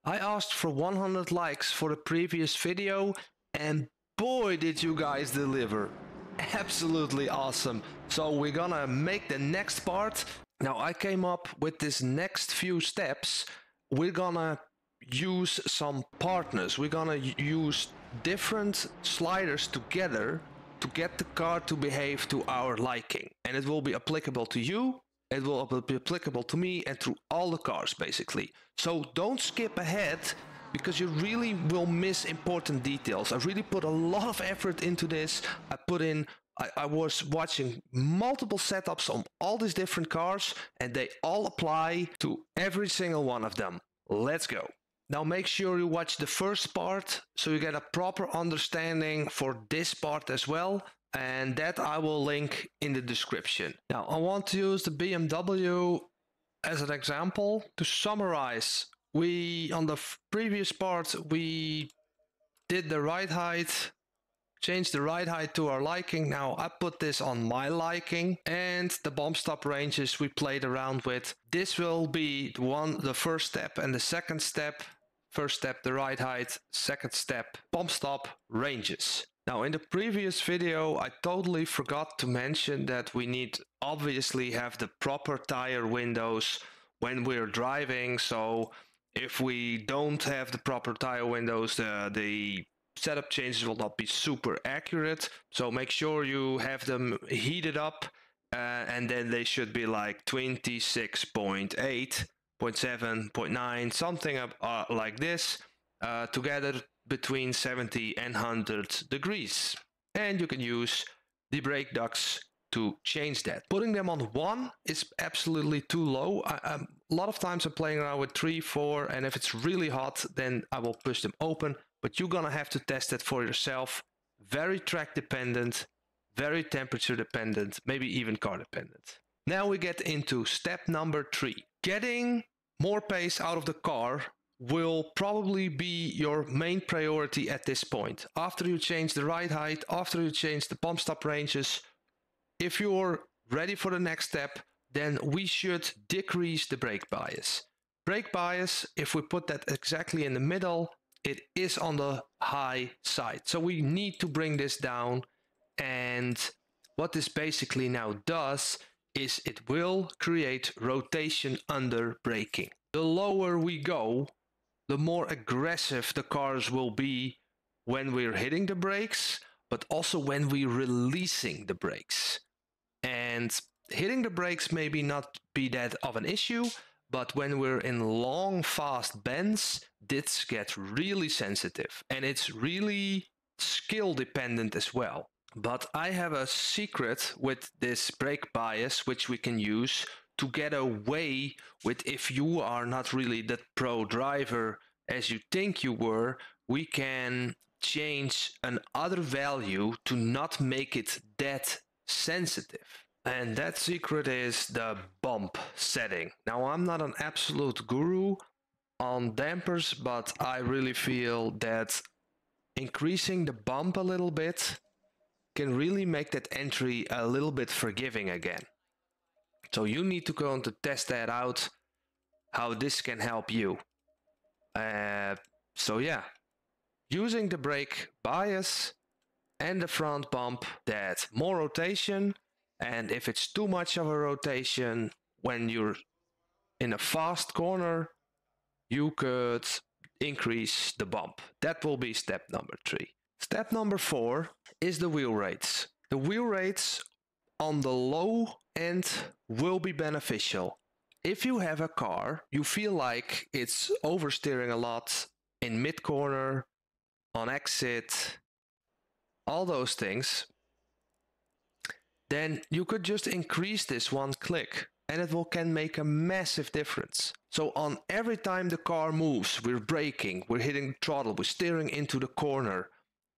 I asked for 100 likes for the previous video, and boy did you guys deliver. Absolutely awesome. So we're gonna make the next part. Now I came up with this next few steps. We're gonna use some partners. We're gonna use different sliders together to get the car to behave to our liking. And it will be applicable to you, it will be applicable to me, and to all the cars basically. So don't skip ahead, because you really will miss important details. I really put a lot of effort into this. I was watching multiple setups on all these different cars, and they all apply to every single one of them. Let's go. Now make sure you watch the first part so you get a proper understanding for this part as well, and that I will link in the description. Now I want to use the BMW as an example. To summarize, on the previous part we did the ride height, changed the ride height to our liking. Now I put this on my liking, and the bump stop ranges we played around with. This will be the first step, and the second step, first step the ride height, second step bump stop ranges. Now in the previous video I totally forgot to mention that we need obviously have the proper tire windows when we're driving. So if we don't have the proper tire windows, the setup changes will not be super accurate. So make sure you have them heated up, and then they should be like 26.8, 0.7, 0.9, something like this, together between 70 and 100 degrees. And you can use the brake ducts to change that. Putting them on 1 is absolutely too low. A lot of times I'm playing around with 3, 4, and if it's really hot, then I will push them open. But you're gonna have to test it for yourself. Very track dependent, very temperature dependent, maybe even car dependent. Now we get into step number 3. Getting more pace out of the car will probably be your main priority at this point. After you change the ride height, after you change the pump stop ranges, if you're ready for the next step, then we should decrease the brake bias. Brake bias, if we put that exactly in the middle, it is on the high side. So we need to bring this down. And what this basically now does is it will create rotation under braking. The lower we go, the more aggressive the cars will be when we're hitting the brakes, but also when we're releasing the brakes. And hitting the brakes maybe not be that of an issue, but when we're in long, fast bends, this gets really sensitive, and it's really skill dependent as well. But I have a secret with this brake bias, which we can use to get away with. If you are not really the pro driver as you think you were, we can change another value to not make it that sensitive. And that secret is the bump setting. Now I'm not an absolute guru on dampers, but I really feel that increasing the bump a little bit can really make that entry a little bit forgiving again. So you need to go on to test that out, how this can help you. So yeah, using the brake bias and the front bump, that more rotation. And if it's too much of a rotation when you're in a fast corner, you could increase the bump. That will be step number 3. Step number 4 is the wheel rates. The wheel rates on the low end will be beneficial. If you have a car, you feel like it's oversteering a lot in mid corner, on exit, all those things, then you could just increase this one click, and it can make a massive difference. So on every time the car moves, we're braking, we're hitting the throttle, we're steering into the corner.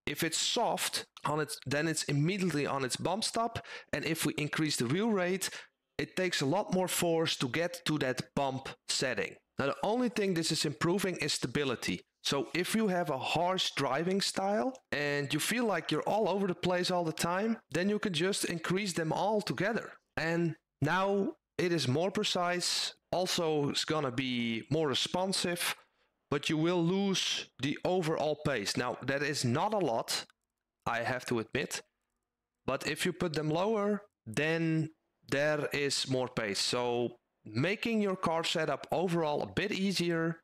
If it's soft on it, then it's immediately on its bump stop. And if we increase the wheel rate, it takes a lot more force to get to that bump setting. Now the only thing this is improving is stability. So if you have a harsh driving style and you feel like you're all over the place all the time, then you can just increase them all together. And now it is more precise. Also, it's gonna be more responsive. but you will lose the overall pace. Now, that is not a lot, I have to admit, but if you put them lower, then there is more pace. So making your car setup overall a bit easier,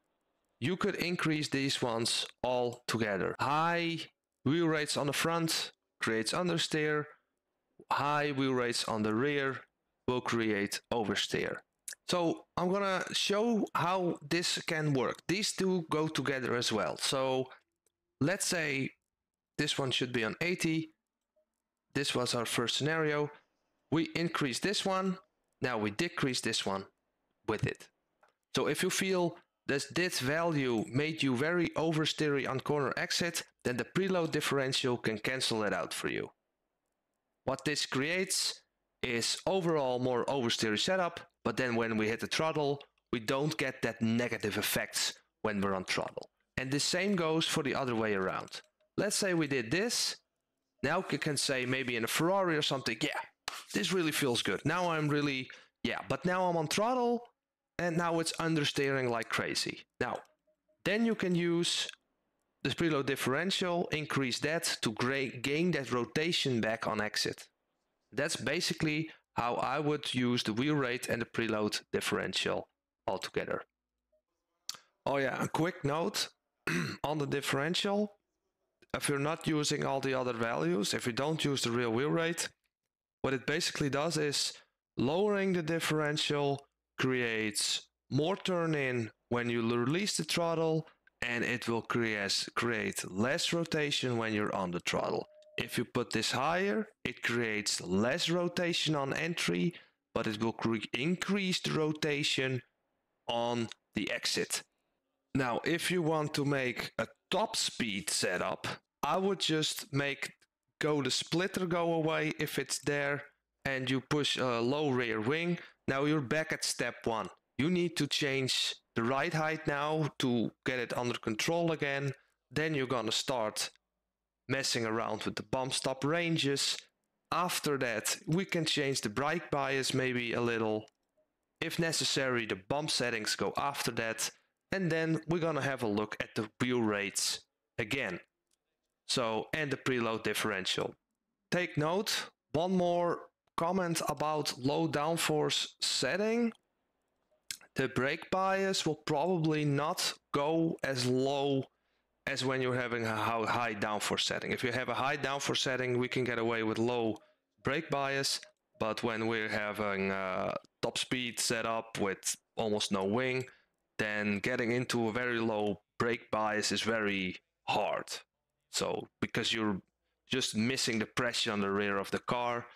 you could increase these ones all together. High wheel rates on the front creates understeer. High wheel rates on the rear will create oversteer. So I'm gonna show how this can work. These two go together as well. So let's say this one should be on 80. This was our first scenario. We increase this one. Now we decrease this one with it. So if you feel that this value made you very oversteery on corner exit, then the preload differential can cancel it out for you. What this creates is overall more oversteery setup, but then when we hit the throttle, we don't get that negative effects when we're on throttle. And the same goes for the other way around. Let's say we did this. Now you can say maybe in a Ferrari or something, yeah, this really feels good. Now I'm really, yeah, but now I'm on throttle and now it's understeering like crazy. Now, then you can use the preload differential, increase that to gain that rotation back on exit. That's basically how I would use the wheel rate and the preload differential altogether. Oh yeah, a quick note on the differential. If you're not using all the other values, if you don't use the real wheel rate, what it basically does is lowering the differential creates more turn in when you release the throttle, and it will create less rotation when you're on the throttle. If you put this higher, it creates less rotation on entry, but it will increase the rotation on the exit. Now, if you want to make a top speed setup, I would just go the splitter go away if it's there, and you push a low rear wing. Now you're back at step one. You need to change the ride height now to get it under control again. Then you're gonna start messing around with the bump stop ranges. After that, we can change the brake bias maybe a little. If necessary, the bump settings go after that. And then we're gonna have a look at the wheel rates again. So, and the preload differential. Take note, one more comment about low downforce setting. The brake bias will probably not go as low as when you're having a high downforce setting. If you have a high downforce setting, we can get away with low brake bias, but when we're having top speed set up with almost no wing, then getting into a very low brake bias is very hard. So, because you're just missing the pressure on the rear of the car,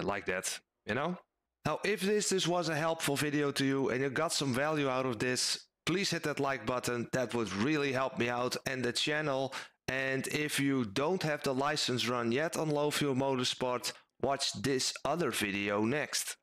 like that, you know? Now, if this was a helpful video to you and you got some value out of this, please hit that like button. That would really help me out and the channel. And if you don't have the license run yet on Low Fuel Motorsport, watch this other video next.